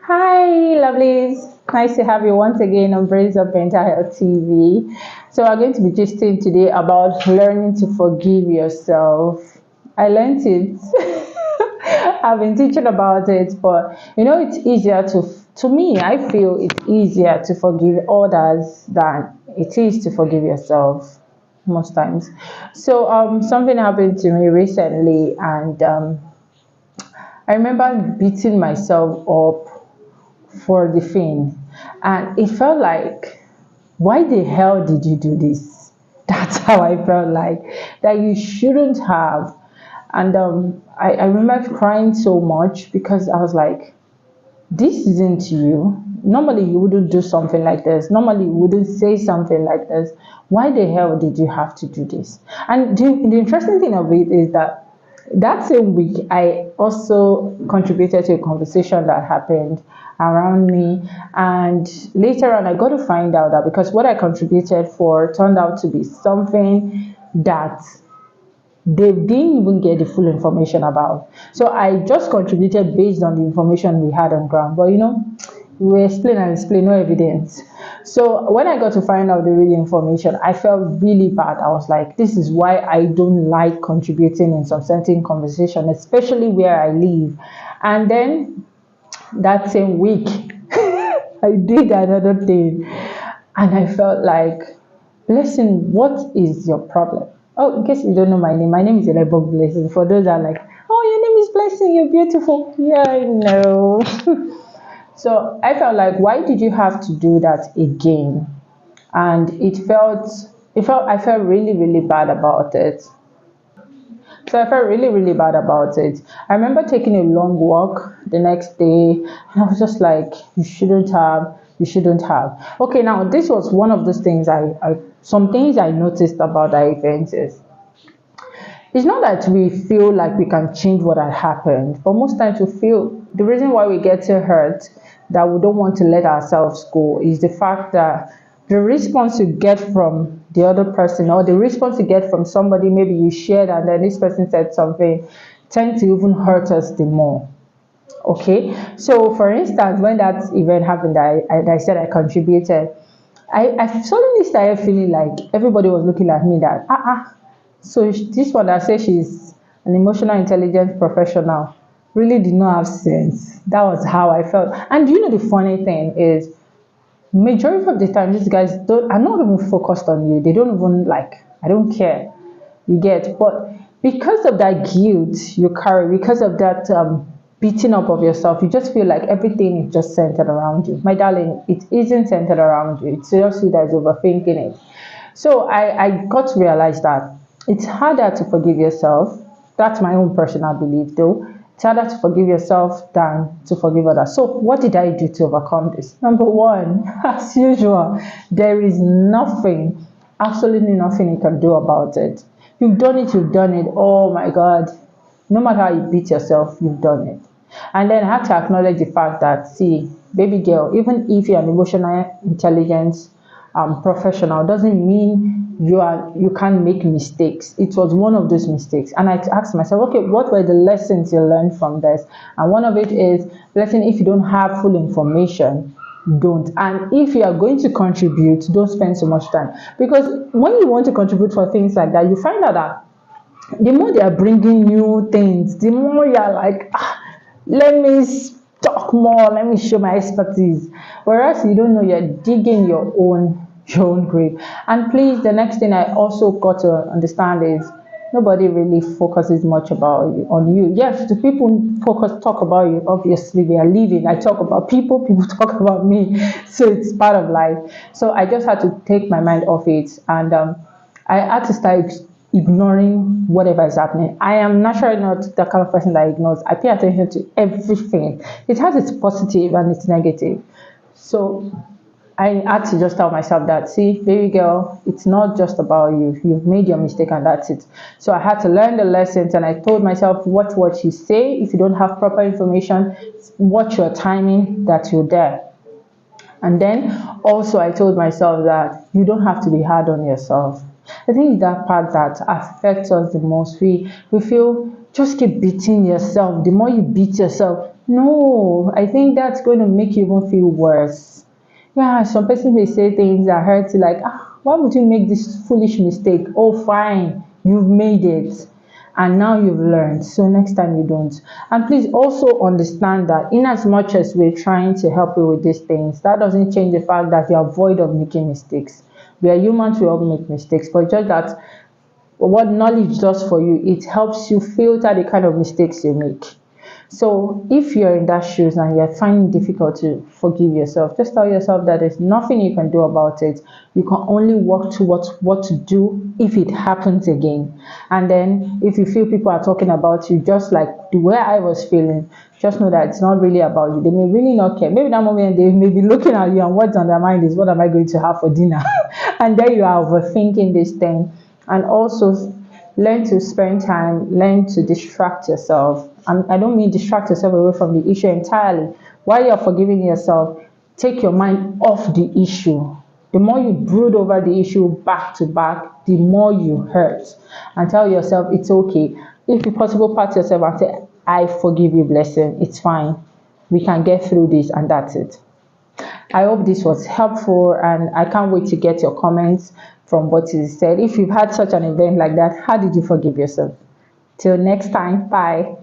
Hi, lovelies. Nice to have you once again on Brains Up Mental Health TV. So, we're going to be gisting today about learning to forgive yourself. I learned it. I've been teaching about it, but it's easier to me, I feel it's easier to forgive others than it is to forgive yourself most times. So, something happened to me recently, and I remember beating myself up for the thing, and it felt like, why the hell did you do this? That's how I felt like, that you shouldn't have. And I remember crying so much because I was like, this isn't you. Normally you wouldn't do something like this. Normally you wouldn't say something like this. Why the hell did you have to do this? And the interesting thing of it is that that same week I also contributed to a conversation that happened around me, and later on I got to find out that because what I contributed for turned out to be something that they didn't even get the full information about. So I just contributed based on the information we had on ground. But we explain and explain, no evidence. So when I got to find out the real information, I felt really bad. I was like, this is why I don't like contributing in some certain conversation, especially where I live. And then that same week, I did another thing, and I felt like, Blessing, what is your problem? Oh, in case you don't know my name is Elebog Blessing. For those that are like, oh, your name is Blessing, you're beautiful. Yeah, I know. So I felt like, why did you have to do that again? And I felt really, really bad about it. So I felt really, really bad about it. I remember taking a long walk the next day, and I was just like, you shouldn't have. Okay, now this was one of those things some things I noticed about that event is, it's not that we feel like we can change what had happened, but most times we feel the reason why we get so hurt that we don't want to let ourselves go is the fact that the response you get from the other person, or the response you get from somebody maybe you shared and then this person said something, tend to even hurt us the more. Okay, so for instance, when that event happened, I said I contributed. I suddenly started feeling like everybody was looking at me that so this one that says she's an emotional intelligence professional really did not have sense. That was how I felt. And the funny thing is, majority of the time these guys don't are not even focused on you. They don't even like, I don't care, you get. But because of that guilt you carry, because of that beating up of yourself, you just feel like everything is just centered around you. My darling, it isn't centered around you. It's just you that is overthinking it. So I got to realize that it's harder to forgive yourself. That's my own personal belief though. It's harder to forgive yourself than to forgive others. So what did I do to overcome this? Number one, as usual, there is nothing, absolutely nothing you can do about it. You've done it, you've done it. Oh my God. No matter how you beat yourself, you've done it. And then I have to acknowledge the fact that, see, baby girl, even if you're an emotional intelligence professional, doesn't mean you can't make mistakes. It was one of those mistakes, and I asked myself, okay, what were the lessons you learned from this? And one of it is, lesson, if you don't have full information, don't. And if you are going to contribute, don't spend so much time, because when you want to contribute for things like that, you find out that the more they are bringing new things, the more you're like, let me talk more, let me show my expertise. Whereas you don't know, you're digging your own grave. And please, the next thing I also got to understand is, nobody really focuses much about you, on you. Yes, the people talk about you, obviously they are living. I talk about people talk about me. So it's part of life. So I just had to take my mind off it, and I had to start ignoring whatever is happening. I am naturally not the kind of person that ignores. I pay attention to everything. It has its positive and its negative. So I had to just tell myself that, see, baby girl, it's not just about you. You've made your mistake and that's it. So I had to learn the lessons, and I told myself, watch what you say. If you don't have proper information, watch your timing, that you're there. And then also I told myself that you don't have to be hard on yourself. I think that part that affects us the most. We feel just keep beating yourself. The more you beat yourself, no, I think that's going to make you even feel worse. Yeah, some person may say things that hurt you, like, why would you make this foolish mistake? Oh, fine, you've made it. And now you've learned. So next time you don't. And please also understand that in as much as we're trying to help you with these things, that doesn't change the fact that you're void of making mistakes. We are humans, we all make mistakes, but just that what knowledge does for you, it helps you filter the kind of mistakes you make. So if you're in that shoes and you're finding it difficult to forgive yourself, just tell yourself that there's nothing you can do about it. You can only work towards what to do if it happens again. And then if you feel people are talking about you just like the way I was feeling, just know that it's not really about you. They may really not care. Maybe that moment they may be looking at you and what's on their mind is, what am I going to have for dinner? And then you are overthinking this thing. And also learn to spend time, learn to distract yourself. And I don't mean distract yourself away from the issue entirely. While you're forgiving yourself, take your mind off the issue. The more you brood over the issue back to back, the more you hurt. And tell yourself it's okay. If it's possible, pat yourself and say, I forgive you, blessing. It's fine. We can get through this, and that's it. I hope this was helpful, and I can't wait to get your comments from what is said. If you've had such an event like that, how did you forgive yourself? Till next time, bye.